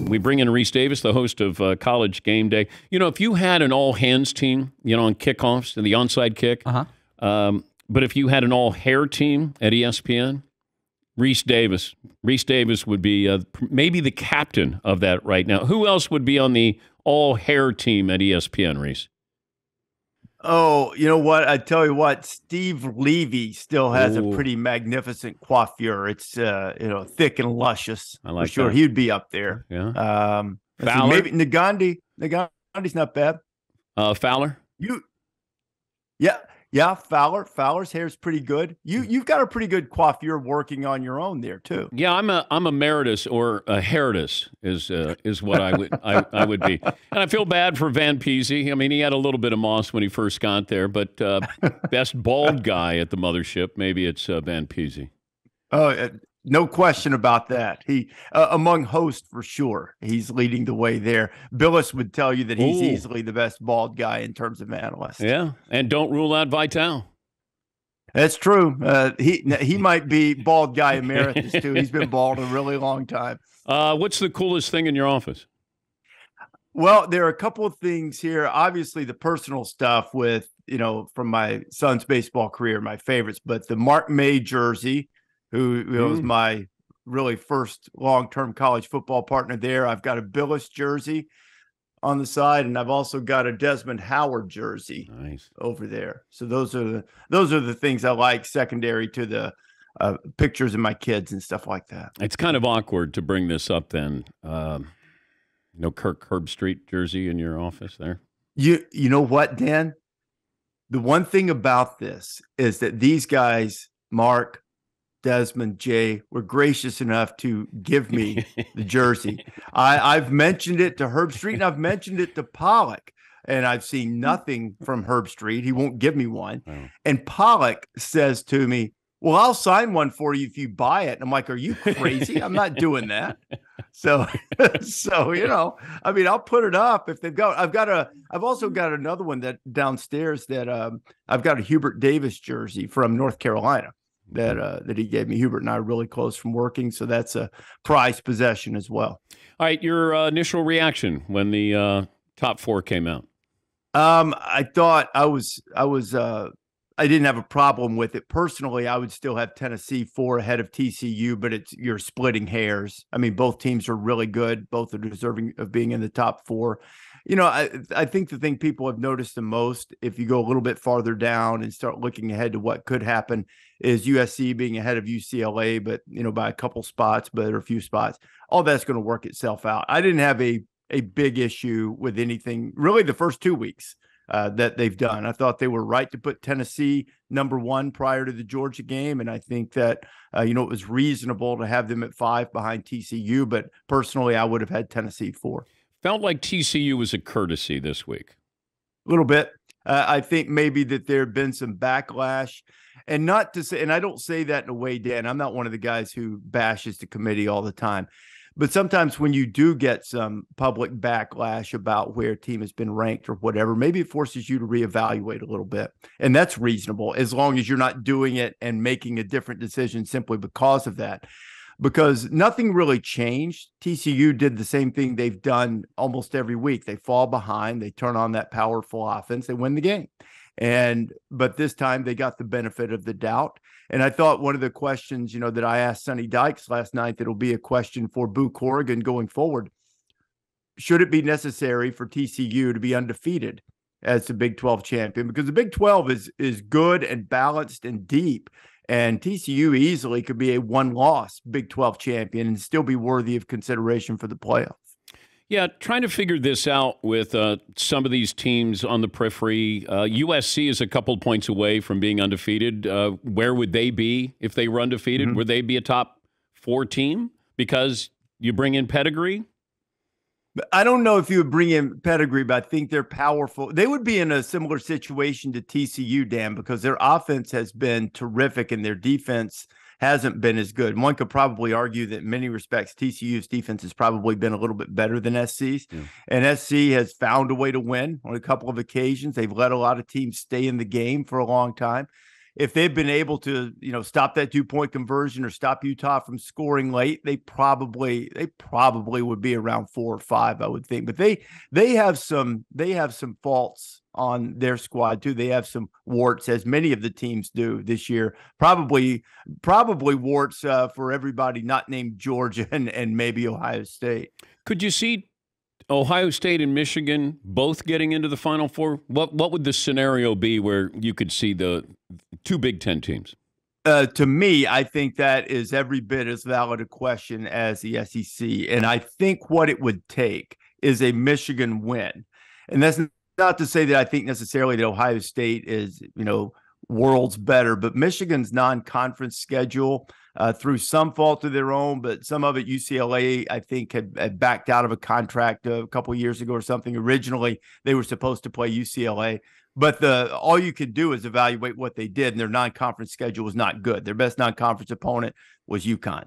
We bring in Rece Davis, the host of College Game Day. You know, if you had an all-hands team, on kickoffs and the onside kick, but if you had an all-hair team at ESPN, Rece Davis would be maybe the captain of that right now. Who else would be on the all-hair team at ESPN, Rece? Oh, you know what? I tell you what, Steve Levy still has a pretty magnificent coiffure. It's thick and luscious. I like for sure. that. He'd be up there. Yeah. Fowler? Maybe Nagandi. Nagandi's not bad. Fowler? Yeah, Fowler's hair's pretty good. You've got a pretty good coiffure working on your own there too. Yeah, I'm a emeritus or a heritus is what I would be. And I feel bad for Van Peasy. I mean, he had a little bit of moss when he first got there, but best bald guy at the mothership, maybe it's Van Peasy. Oh, no question about that. He among hosts for sure. He's leading the way there. Billis would tell you that he's easily the best bald guy in terms of analyst. Yeah, and don't rule out Vitale. That's true. He might be bald guy emeritus too. He's been bald a really long time. What's the coolest thing in your office? Well, there are a couple of things here. Obviously, the personal stuff with from my son's baseball career, my favorites. But the Mark May jersey, who was my really first long-term college football partner there. I've got a Billis jersey on the side, and I've also got a Desmond Howard jersey over there. So those are the things I like, secondary to the pictures of my kids and stuff like that. It's kind of awkward to bring this up then. Kirk Herbstreit jersey in your office there? You know what, Dan? The one thing about this is that these guys, Mark, Desmond, Jay, were gracious enough to give me the jersey. I've mentioned it to Herbstreit, and I've mentioned it to Pollock, and I've seen nothing from Herbstreit. He won't give me one. Oh. And Pollock says to me, well, I'll sign one for you if you buy it. And I'm like, are you crazy? I'm not doing that. So I mean, I'll put it up if they've got. I've also got another one that downstairs that I've got a Hubert Davis jersey from North Carolina that he gave me. Hubert and I are really close from working, so that's a prized possession as well. All right, your initial reaction when the top four came out? I thought I didn't have a problem with it. Personally, I would still have Tennessee 4 ahead of TCU, but you're splitting hairs. I mean, both teams are really good. Both are deserving of being in the top 4. I think the thing people have noticed the most, if you go a little bit farther down and start looking ahead to what could happen, is USC being ahead of UCLA, but by a couple spots, but a few spots. All that's going to work itself out. I didn't have a big issue with anything really the first 2 weeks that they've done. I thought they were right to put Tennessee number 1 prior to the Georgia game, and I think that it was reasonable to have them at 5 behind TCU. But personally, I would have had Tennessee 4. Felt like TCU was a courtesy this week. A little bit. I think maybe that there had been some backlash, and not to say, and I don't say that in a way, Dan, I'm not one of the guys who bashes the committee all the time. But sometimes when you do get some public backlash about where a team has been ranked or whatever, maybe it forces you to reevaluate a little bit. And that's reasonable as long as you're not doing it and making a different decision simply because of that. Because nothing really changed. TCU did the same thing they've done almost every week. They fall behind. They turn on that powerful offense. They win the game. But this time they got the benefit of the doubt. And I thought one of the questions, that I asked Sonny Dykes last night, that'll be a question for Boo Corrigan going forward. Should it be necessary for TCU to be undefeated as the Big 12 champion? Because the Big 12 is good and balanced and deep. And TCU easily could be a one-loss Big 12 champion and still be worthy of consideration for the playoffs. Yeah, trying to figure this out with some of these teams on the periphery. USC is a couple points away from being undefeated. Where would they be if they were undefeated? Mm-hmm. Would they be a top 4 team because you bring in pedigree? I don't know if you would bring in pedigree, but I think they're powerful. They would be in a similar situation to TCU, Dan, because their offense has been terrific and their defense hasn't been as good. One could probably argue that in many respects, TCU's defense has probably been a little bit better than SC's. Yeah. And SC has found a way to win on a couple of occasions. They've let a lot of teams stay in the game for a long time. if they've been able to, stop that 2-point conversion or stop Utah from scoring late, they probably would be around 4 or 5, I would think. But they have some faults on their squad too. They have some warts, as many of the teams do this year. Probably warts for everybody not named Georgia and maybe Ohio State. Could you see Ohio State and Michigan both getting into the Final Four? What would the scenario be where you could see the two Big Ten teams? To me, I think that is every bit as valid a question as the SEC. And I think what it would take is a Michigan win. And that's not to say that I think necessarily that Ohio State is, worlds better, but Michigan's non-conference schedule, through some fault of their own, but some of it UCLA, I think, had backed out of a contract a couple of years ago or something. Originally, they were supposed to play UCLA, but all you could do is evaluate what they did, and their non-conference schedule was not good. Their best non-conference opponent was UConn.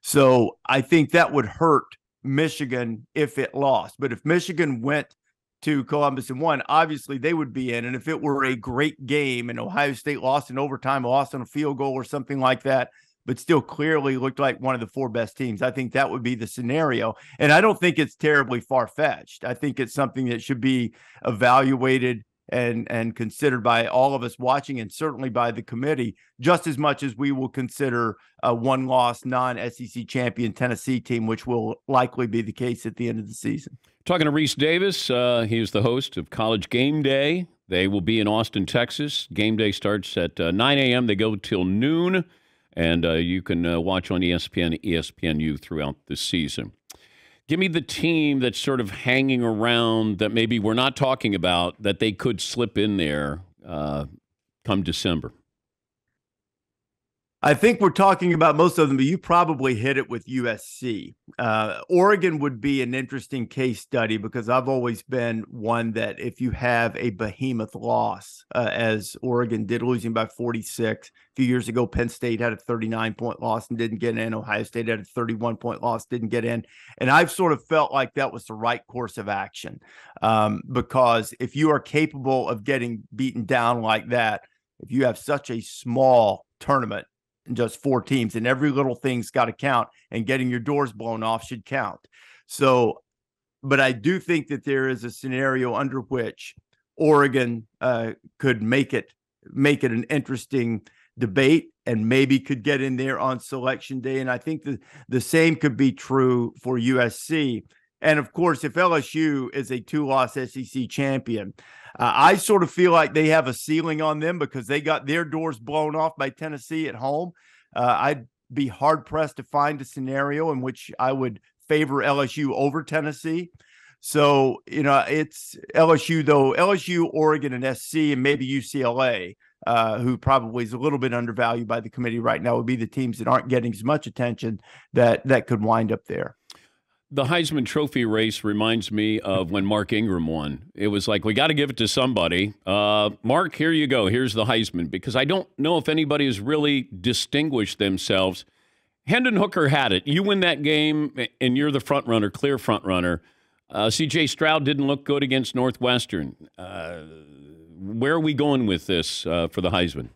So I think that would hurt Michigan if it lost. But if Michigan went to Columbus and won, obviously they would be in. And if it were a great game and Ohio State lost in overtime, lost on a field goal or something like that, but still clearly looked like one of the 4 best teams, I think that would be the scenario. And I don't think it's terribly far-fetched. I think it's something that should be evaluated and considered by all of us watching, and certainly by the committee, just as much as we will consider a one-loss non-SEC champion Tennessee team, which will likely be the case at the end of the season. Talking to Rece Davis, he is the host of College Game Day. They will be in Austin, Texas. Game Day starts at 9 a.m. They go till noon, and you can watch on ESPN, ESPNU throughout the season. Give me the team that's sort of hanging around that maybe we're not talking about that they could slip in there come December. I think we're talking about most of them, but you probably hit it with USC. Oregon would be an interesting case study because I've always been one that if you have a behemoth loss, as Oregon did, losing by 46. A few years ago, Penn State had a 39-point loss and didn't get in. Ohio State had a 31-point loss, didn't get in. And I've sort of felt like that was the right course of action because if you are capable of getting beaten down like that, if you have such a small tournament, just 4 teams, and every little thing's got to count, and getting your doors blown off should count. So, but I do think that there is a scenario under which Oregon could make it an interesting debate and maybe could get in there on selection day. And I think the same could be true for USC. And of course, if LSU is a 2-loss SEC champion, I sort of feel like they have a ceiling on them because they got their doors blown off by Tennessee at home. I'd be hard-pressed to find a scenario in which I would favor LSU over Tennessee. So, it's LSU, though. LSU, Oregon, and SC, and maybe UCLA, who probably is a little bit undervalued by the committee right now, would be the teams that aren't getting as much attention that could wind up there. The Heisman Trophy race reminds me of when Mark Ingram won. It was like, we got to give it to somebody. Mark, here you go. Here's the Heisman. Because I don't know if anybody has really distinguished themselves. Hendon Hooker had it. You win that game, and you're the front runner, clear front runner. C.J. Stroud didn't look good against Northwestern. Where are we going with this for the Heisman?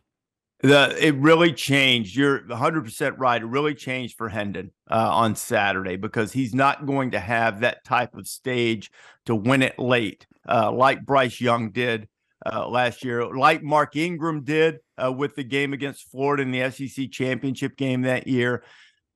It really changed. You're 100% right. It really changed for Hendon on Saturday because he's not going to have that type of stage to win it late like Bryce Young did last year, like Mark Ingram did with the game against Florida in the SEC championship game that year.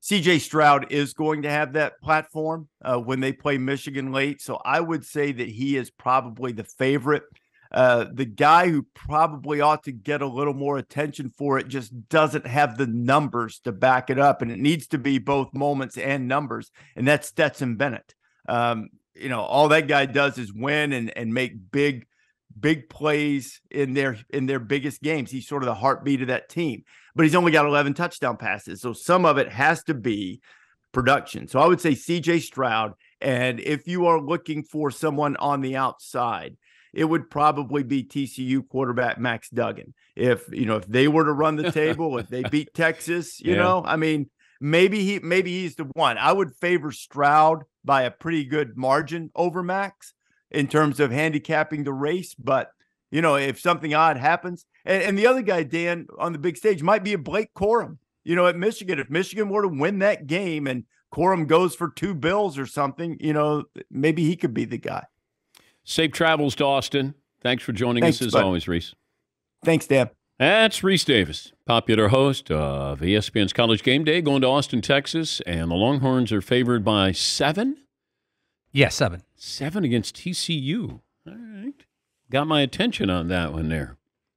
C.J. Stroud is going to have that platform when they play Michigan late. So I would say that he is probably the favorite. The guy who probably ought to get a little more attention for it just doesn't have the numbers to back it up. And it needs to be both moments and numbers. And that's Stetson Bennett. All that guy does is win and make big plays in their biggest games. He's sort of the heartbeat of that team, but he's only got 11 touchdown passes. So some of it has to be production. So I would say CJ Stroud. And if you are looking for someone on the outside, it would probably be TCU quarterback Max Duggan. If they were to run the table, if they beat Texas, maybe he's the one. I would favor Stroud by a pretty good margin over Max in terms of handicapping the race. But, if something odd happens, And the other guy, Dan, on the big stage might be a Blake Corum. At Michigan, if Michigan were to win that game and Corum goes for 2 bills or something, maybe he could be the guy. Safe travels to Austin. Thanks for joining us as always, Rece. Thanks, Dan. That's Rece Davis, popular host of ESPN's College Game Day, going to Austin, Texas, and the Longhorns are favored by 7? Yeah, 7. 7 against TCU. All right. Got my attention on that one there.